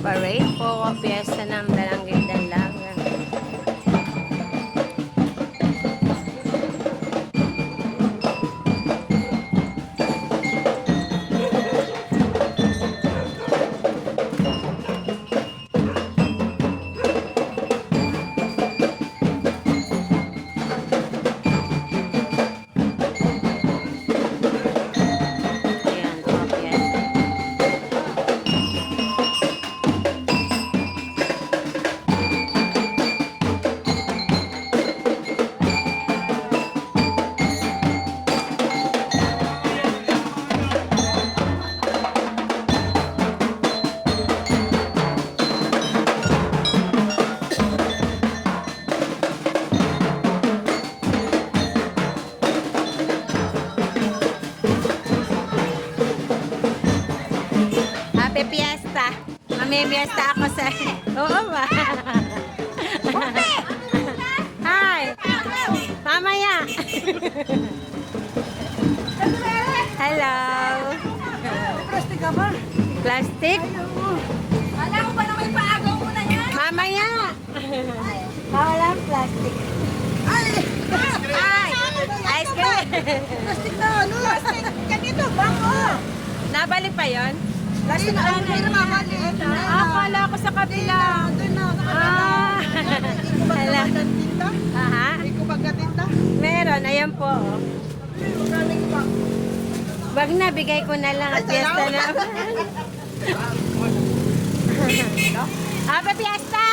Parade po, piyesta ng Barangay Danlangan. Ayan po, piyesta. Happy Fiesta! Mamimiesta ako sa... Oo ba? Hi! Mamaya! Hello! Plastic ka ba? Plastic? Alam ko ba na may paagaw mo na yan? Mamaya! Wala ang plastic. Ay! Hi! Ice cream! Plastic na ano? Plastic! Ganito, bako! Nabali pa yon? Plastic na ano? Pero mamaliit na. Akala ko sa kabila. Doon na. Ah! Hindi ko ba Hala. tinta? Aha. Hindi ko ba tinta? Meron, ayan po. Oh. Maraming pa. Wag na, bigay ko na lang at fiesta na. Happy Fiesta!